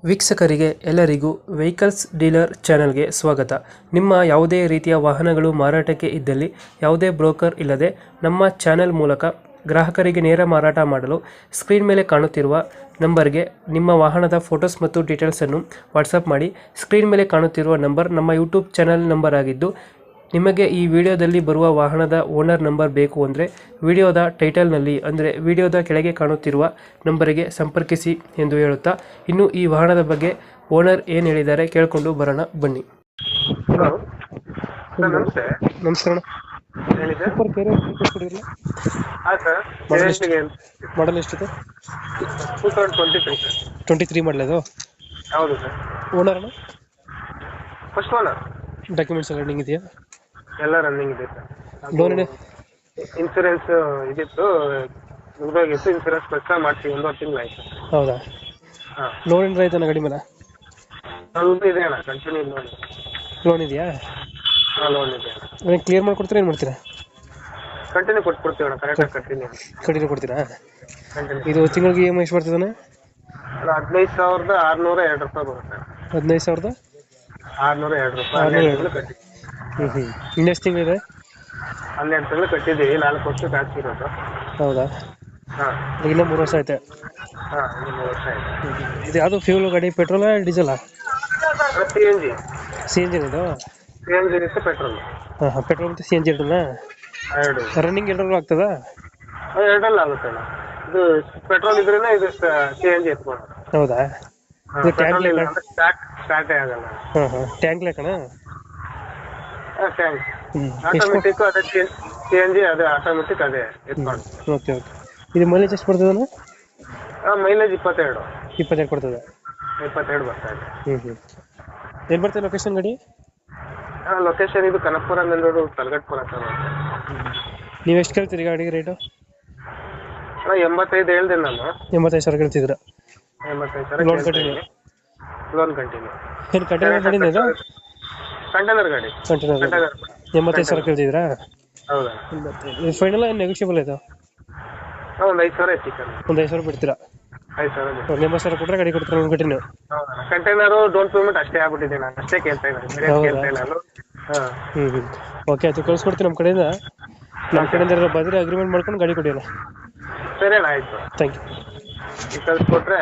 ವೀಕ್ಷಕರಿಗೆ ಎಲ್ಲರಿಗೂ vehicles dealer ಚಾನೆಲ್ಗೆ ಸ್ವಾಗತ. ನಿಮ್ಮ ಯಾವುದೇ ರೀತಿಯ ವಾಹನಗಳು ಮಾರಾಟಕ್ಕೆ ಇದ್ದಲ್ಲಿ ಯಾವುದೇ ಬ್ರೋಕರ್ ಇಲ್ಲದೆ ನಮ್ಮ ಚಾನೆಲ್ ಮೂಲಕ ಗ್ರಾಹಕರಿಗೆ ನೇರ ಮಾರಾಟ ಮಾಡಲು ಸ್ಕ್ರೀನ್ ಮೇಲೆ ಕಾಣುತ್ತಿರುವ ನಂಬರ್ಗೆ ನಿಮ್ಮ ವಾಹನದ ಫೋಟೋಸ್ ಮತ್ತು ಡೀಟೇಲ್ಸನ್ನು ವಾಟ್ಸಪ್ ಮಾಡಿ. ಸ್ಕ್ರೀನ್ ಮೇಲೆ ಕಾಣುತ್ತಿರುವ ನಂಬರ್ ನಮ್ಮ ಯೂಟ್ಯೂಬ್ ಚಾನೆಲ್ ನಂಬರ್ ಆಗಿದ್ದು, ನಿಮಗೆ ಈ ವಿಡಿಯೋದಲ್ಲಿ ಬರುವ ವಾಹನದ ಓನರ್ ನಂಬರ್ ಬೇಕು ಅಂದರೆ ವಿಡಿಯೋದ ಟೈಟಲ್ನಲ್ಲಿ ಅಂದರೆ ವಿಡಿಯೋದ ಕೆಳಗೆ ಕಾಣುತ್ತಿರುವ ನಂಬರಿಗೆ ಸಂಪರ್ಕಿಸಿ ಎಂದು ಹೇಳುತ್ತಾ, ಇನ್ನು ಈ ವಾಹನದ ಬಗ್ಗೆ ಓನರ್ ಏನು ಹೇಳಿದ್ದಾರೆ ಕೇಳಿಕೊಂಡು ಬರೋಣ ಬನ್ನಿ. ಹಲೋ ಸರ್, ನಮಸ್ತೆ. ನಮಸ್ಕಾರ. ಹೇಳಿ ಸರ್. ಸೂಪರ್ ಕೇರ್ ಹಾಂ ಸರ್, ಮಾಡಲ್ ಎಷ್ಟಿದೆ? 2023 ಸರ್. 23 ಮಾಡಲ್ ಅದು. ಹೌದು sir. Owner first owner. Documents ಎಲ್ಲ ರನ್ನಿಂಗ್ ಇದೆಯಾ? ಎಲ್ಲ ರನ್ನಿಂಗ್ ಇದೆ ಸರ್. ಲೋನ್ ಇದೆ? ಇನ್ಸೂರೆನ್ಸ್ ಇದಿತ್ತು, ಮುಗಿದೋಗಿತ್ತು. ಇನ್ಸೂರೆನ್ಸ್ ಪ್ರಚಾರ ಮಾಡ್ತೀವಿ, 1 ತಿಂಗಳು ಆಯ್ತು. ಹೌದಾ? ಹಾಂ, ಲೋನ್ ಏನಾರ ಆಯ್ತಾನ ಗಾಡಿ ಮೇಲೆ? ಲೋನ್ ಇದೆ ಅಣ್ಣ, ಕಂಟಿನ್ಯೂ ಲೋನ್. ಲೋನ್ ಇದೆಯಾ? ಹಾಂ, ಲೋನ್ ಇದೆ ಅಣ್ಣ. ಕ್ಲಿಯರ್ ಮಾಡ್ಕೊಡ್ತೀರಾ ಏನು ಮಾಡ್ತೀರಾ? ಕಂಟಿನ್ಯೂ ಕೊಟ್ಬಿಡ್ತೀವಿ ಅಣ್ಣ, ಕರೆಕ್ಟಾಗಿ ಕಂಟಿನ್ಯೂ ಕೊಡ್ತೀರಾ? ಕಂಟಿನ್ಯೂ. ಇದು ತಿಂಗಳಿಗೆ ಇ ಎಮ್ ಐ ಎಷ್ಟು ಬರ್ತದಣ್ಣ? 15,602 ರೂಪಾಯಿ ಬರುತ್ತೆ. 15,602 ರೂಪಾಯಿ. ಇನ್ನೆಷ್ಟು ತಿಂಗಳಿದೆ? 12 ತಿಂಗಳು ಕಟ್ಟಿದ್ದೀವಿ, 4 ವರ್ಷಕ್ಕೆ ಹಾಕಿರೋದು. ಹೌದಾ? ಹಾಂ ಇನ್ನೂ 3 ವರ್ಷ ಐತೆ. ಹಾಂ, ಇನ್ನು 3 ವರ್ಷ ಆಯಿತು. ಇದು ಯಾವುದು ಫ್ಯೂಲ್ ಗಾಡಿ? ಪೆಟ್ರೋಲಾ ಡೀಸೆಲಾ? CNG. ಸಿ ಎನ್ ಜಿ ಇದು? CNG ಇರುತ್ತೆ, ಪೆಟ್ರೋಲ್. ಹಾಂ, ಪೆಟ್ರೋಲ್ ಮತ್ತು ಸಿ ಎನ್ ಜಿ ಎರಡನ್ನ ಎರಡು. ರನ್ನಿಂಗ್ ಎರಡರಲ್ಲೂ ಆಗ್ತದಾ? ಎರಡಲ್ಲ ಆಗುತ್ತೆ ಅಣ್ಣ. ಇದು ಪೆಟ್ರೋಲ್ ಇದ್ರೇನೆ ಇದು CNG ಎತ್ಕೊಳ್ಳೋದು. ಹೌದಾ? ಇದು ಟ್ಯಾಂಕ್ ಪೆಟ್ರೋಲ್ ಇಲ್ಲ ಅಂದ್ರೆ ಸ್ಟಾರ್ಟೇ ಆಗಲ್ಲ. ಟ್ಯಾಂಕ್ ಲೆಕ್ಕನಾ? ಟ್ಯಾಂಕ್ ಆಟೋಮೆಟಿಕ್, ಅದೇ CNG ಅದೇ ಆಟೋಮೆಟಿಕ್, ಅದೇ ಎತ್ಕೊಂಡು. Okay okay. ಇದು ಮೈಲೇಜ್ ಎಷ್ಟು ಬರ್ತದಣ್ಣ? ಮೈಲೇಜ್ 22 ಕೊಡ್ತದೆ. 22 ಬರ್ತಾ ಇದೆ. ಎಲ್ಲಿ ಬರ್ತದೆ ಲೊಕೇಶನ್ ಗಾಡಿ? ಲೊಕೇಶನ್ ಇದು ಕನಕಪುರ ನೆಲ್ಲೂರು ತಲಗಟ್ಪುರ ಸರ್. ನೀವು ಎಷ್ಟು ಕೇಳ್ತೀರಿ ಗಾಡಿಗೆ ರೇಟು? 85 ಹೇಳ್ದೆ ನಾನು. 85,000 ಕೇಳ್ತಿದ್ದೀರಾ? 85,000 ಲೋನ್ ಕಂಟಿನ್ಯೂ? Loan continue. ಏನು ಕಂಟೈನರ್ ಗಾಡಿನ ಇದು? ಕಂಟೈನರ್ ಗಾಡಿ. ಕಂಟೈನರ್ 85,000 ಕೇಳ್ತಿದ್ದೀರಾ? ಹೌದಾ? ಫೈನಲ್ ಏನು ನೆಗೋಷಿಯಬಲ್ ಇದು? ಒಂದು 5,000 ಹೆಚ್ಚಿಕೊಂಡು. ಒಂದು 5,000 ಬಿಡ್ತೀರಾ? 5,000. 80,000 ಕೊಟ್ಟರೆ ಗಾಡಿ ಕೊಡ್ತಾರೆ loan continue? Container down payment ಅಷ್ಟೇ ಆಗ್ಬಿಟ್ಟಿದೆ, ನಾನು ಅಷ್ಟೇ ಕೇಳ್ತಾ ಇದ್ದೀನಿ, ಕೇಳ್ತಾ ಇಲ್ಲ ನಾನು. ಓಕೆ, ಆಯ್ತು, ಕಳ್ಸ್ಕೊಡ್ತೀನಿ ನಮ್ಮ ಕಡೆಯಿಂದ. ನಮ್ಮ ಕಡೆಯಿಂದ ಬಂದರೆ ಅಗ್ರಿಮೆಂಟ್ ಮಾಡ್ಕೊಂಡು ಗಾಡಿ ಕೊಡಿ ಅಣ್ಣ. ಸರಿ ಅಣ್ಣ, ಆಯಿತು. Thank you. ಕಳ್ಸಿಕೊಟ್ರೆ